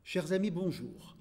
Chers amis, bonjour.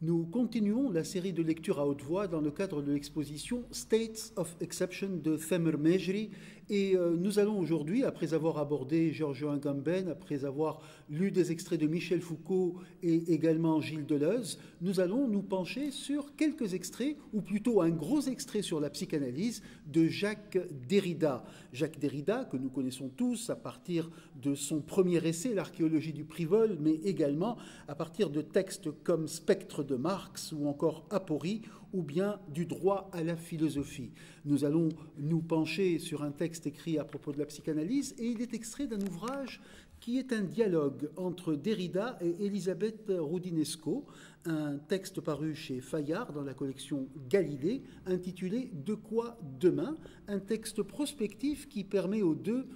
Nous continuons la série de lectures à haute voix dans le cadre de l'exposition States of Exception de Tamer Mejri. Et nous allons aujourd'hui, après avoir abordé Giorgio Agamben, après avoir lu des extraits de Michel Foucault et également Gilles Deleuze, nous allons nous pencher sur quelques extraits, ou plutôt un gros extrait sur la psychanalyse de Jacques Derrida. Jacques Derrida, que nous connaissons tous à partir de son premier essai, L'archéologie du privol, mais également à partir de textes comme Spectre de Marx ou encore Aporie, ou bien du droit à la philosophie. Nous allons nous pencher sur un texte écrit à propos de la psychanalyse, et il est extrait d'un ouvrage qui est un dialogue entre Derrida et Elisabeth Roudinesco, un texte paru chez Fayard dans la collection Galilée, intitulé « De quoi demain ?», un texte prospectif qui permet aux deux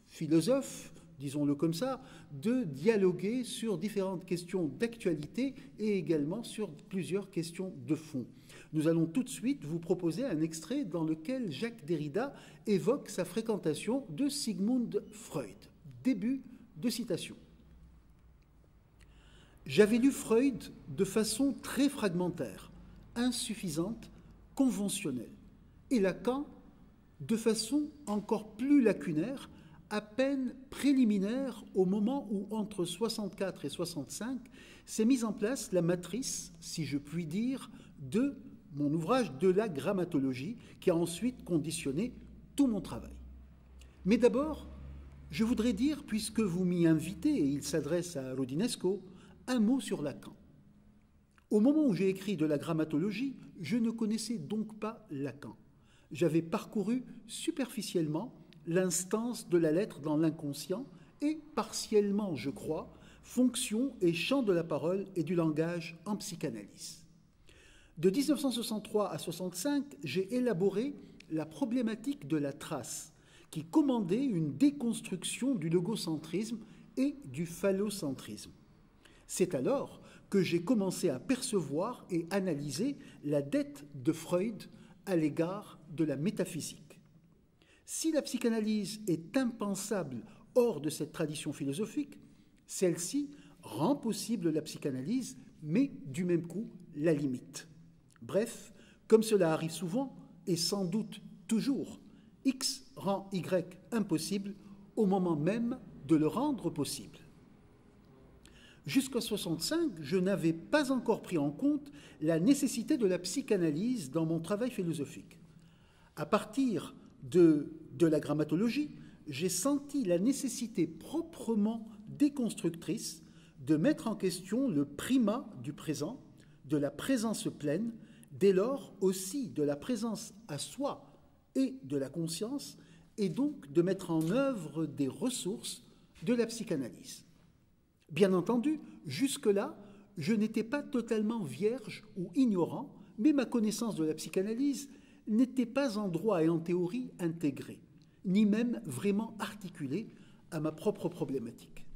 philosophes, disons-le comme ça, de dialoguer sur différentes questions d'actualité et également sur plusieurs questions de fond. Nous allons tout de suite vous proposer un extrait dans lequel Jacques Derrida évoque sa fréquentation de Sigmund Freud. Début de citation. « J'avais lu Freud de façon très fragmentaire, insuffisante, conventionnelle, et Lacan de façon encore plus lacunaire, à peine préliminaire au moment où, entre 64 et 65, s'est mise en place la matrice, si je puis dire, de mon ouvrage de la grammatologie, qui a ensuite conditionné tout mon travail. Mais d'abord, je voudrais dire, puisque vous m'y invitez, et il s'adresse à Roudinesco, un mot sur Lacan. Au moment où j'ai écrit de la grammatologie, je ne connaissais donc pas Lacan. J'avais parcouru superficiellement l'instance de la lettre dans l'inconscient et partiellement, je crois, fonction et champ de la parole et du langage en psychanalyse. De 1963 à 1965, j'ai élaboré la problématique de la trace, qui commandait une déconstruction du logocentrisme et du phallocentrisme. C'est alors que j'ai commencé à percevoir et analyser la dette de Freud à l'égard de la métaphysique. Si la psychanalyse est impensable hors de cette tradition philosophique, celle-ci rend possible la psychanalyse, mais du même coup la limite. Bref, comme cela arrive souvent, et sans doute toujours, X rend Y impossible au moment même de le rendre possible. Jusqu'à 1965, je n'avais pas encore pris en compte la nécessité de la psychanalyse dans mon travail philosophique. À partir de la grammatologie, j'ai senti la nécessité proprement déconstructrice de mettre en question le primat du présent, de la présence pleine, dès lors aussi de la présence à soi et de la conscience, et donc de mettre en œuvre des ressources de la psychanalyse. Bien entendu, jusque-là, je n'étais pas totalement vierge ou ignorant, mais ma connaissance de la psychanalyse n'était pas en droit et en théorie intégrée, ni même vraiment articulée à ma propre problématique.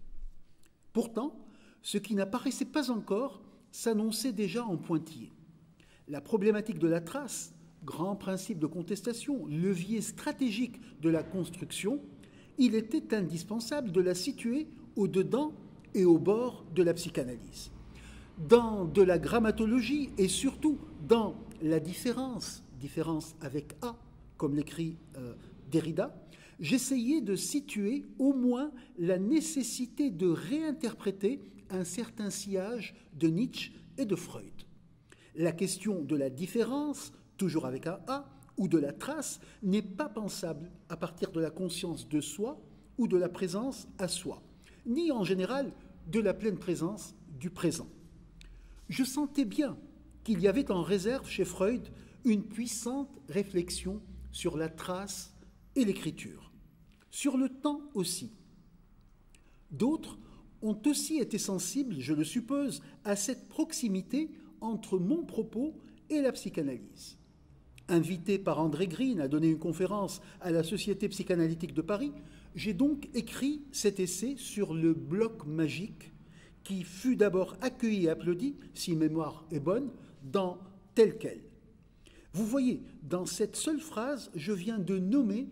Pourtant, ce qui n'apparaissait pas encore s'annonçait déjà en pointillé. La problématique de la trace, grand principe de contestation, levier stratégique de la construction, il était indispensable de la situer au-dedans et au bord de la psychanalyse. Dans de la grammatologie et surtout dans la différence avec A, comme l'écrit Derrida, j'essayais de situer au moins la nécessité de réinterpréter un certain sillage de Nietzsche et de Freud. La question de la différence, toujours avec un A, ou de la trace, n'est pas pensable à partir de la conscience de soi ou de la présence à soi, ni en général de la pleine présence du présent. Je sentais bien qu'il y avait en réserve chez Freud une puissante réflexion sur la trace et l'écriture, sur le temps aussi. D'autres ont aussi été sensibles, je le suppose, à cette proximité entre mon propos et la psychanalyse. Invité par André Green à donner une conférence à la Société psychanalytique de Paris, j'ai donc écrit cet essai sur le bloc magique qui fut d'abord accueilli et applaudi, si mémoire est bonne, dans Tel quel. Vous voyez, dans cette seule phrase, je viens de nommer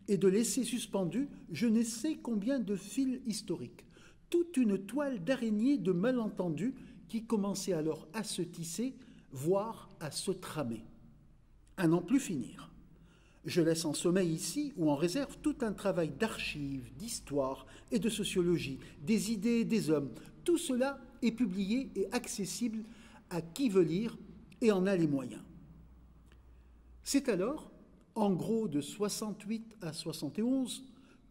et de laisser suspendus je ne sais combien de fils historiques, toute une toile d'araignée de malentendus qui commençait alors à se tisser, voire à se tramer. À n'en plus finir. Je laisse en sommeil ici ou en réserve tout un travail d'archives, d'histoire et de sociologie, des idées et des hommes. Tout cela est publié et accessible à qui veut lire et en a les moyens. C'est alors, en gros de 68 à 71,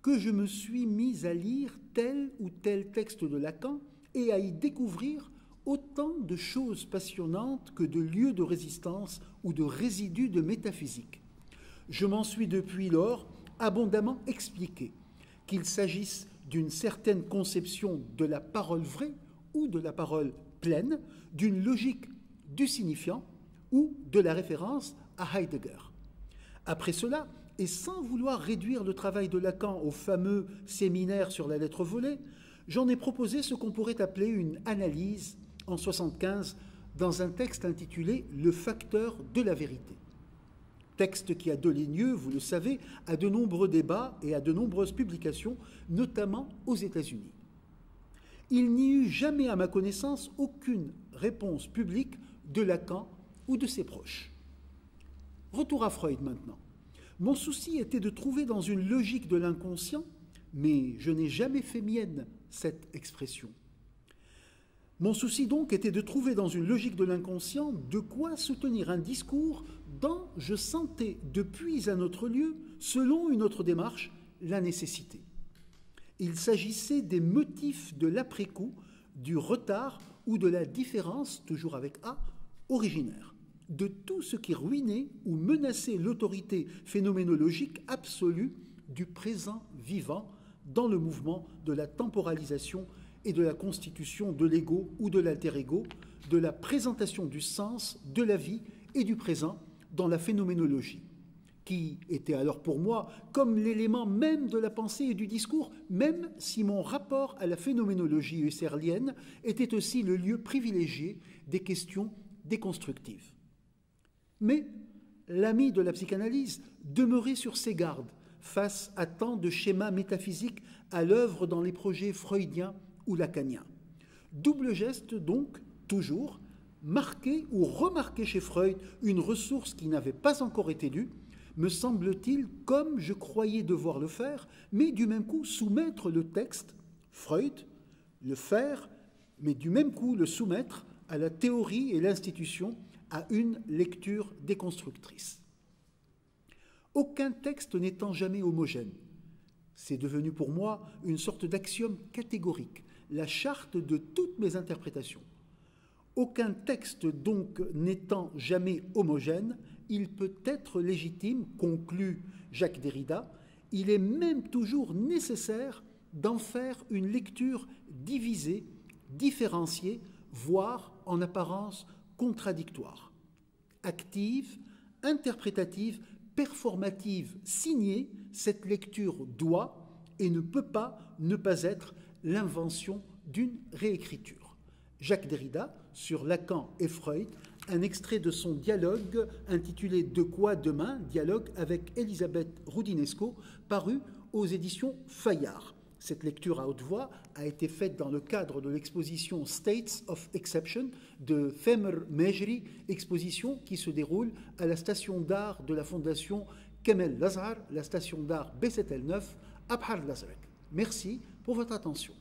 que je me suis mis à lire tel ou tel texte de Lacan et à y découvrir autant de choses passionnantes que de lieux de résistance ou de résidus de métaphysique. Je m'en suis depuis lors abondamment expliqué, qu'il s'agisse d'une certaine conception de la parole vraie ou de la parole pleine, d'une logique du signifiant ou de la référence à Heidegger. Après cela, et sans vouloir réduire le travail de Lacan au fameux séminaire sur la lettre volée, j'en ai proposé ce qu'on pourrait appeler une analyse en 1975 dans un texte intitulé « Le facteur de la vérité ». Texte qui a donné lieu, vous le savez, à de nombreux débats et à de nombreuses publications, notamment aux États-Unis. Il n'y eut jamais, à ma connaissance, aucune réponse publique de Lacan ou de ses proches. Retour à Freud maintenant. Mon souci était de trouver dans une logique de l'inconscient, mais je n'ai jamais fait mienne cette expression. Mon souci donc était de trouver dans une logique de l'inconscient de quoi soutenir un discours dont je sentais depuis un autre lieu, selon une autre démarche, la nécessité. Il s'agissait des motifs de l'après-coup, du retard ou de la différence, toujours avec A, originaire, de tout ce qui ruinait ou menaçait l'autorité phénoménologique absolue du présent vivant dans le mouvement de la temporalisation et de la constitution de l'ego ou de l'alter-ego, de la présentation du sens, de la vie et du présent dans la phénoménologie, qui était alors pour moi comme l'élément même de la pensée et du discours, même si mon rapport à la phénoménologie husserlienne était aussi le lieu privilégié des questions déconstructives. Mais l'ami de la psychanalyse demeurait sur ses gardes face à tant de schémas métaphysiques à l'œuvre dans les projets freudiens ou lacaniens. Double geste donc, toujours, marquer ou remarquer chez Freud une ressource qui n'avait pas encore été lue, me semble-t-il, comme je croyais devoir le faire, mais du même coup soumettre le texte, Freud, le faire, mais du même coup le soumettre à la théorie et l'institution, à une lecture déconstructrice. Aucun texte n'étant jamais homogène, c'est devenu pour moi une sorte d'axiome catégorique, la charte de toutes mes interprétations. Aucun texte donc n'étant jamais homogène, il peut être légitime, conclut Jacques Derrida, il est même toujours nécessaire d'en faire une lecture divisée, différenciée, voire en apparence contradictoire. Active, interprétative, performative, signée, cette lecture doit et ne peut pas ne pas être l'invention d'une réécriture. Jacques Derrida, sur Lacan et Freud, un extrait de son dialogue intitulé « De quoi demain ?», dialogue avec Elisabeth Roudinesco, paru aux éditions Fayard. Cette lecture à haute voix a été faite dans le cadre de l'exposition States of Exception de Femer Mejri, exposition qui se déroule à la station d'art de la fondation Kemel Lazar, la station d'art B7L9 à Bhar Lazrek. Merci pour votre attention.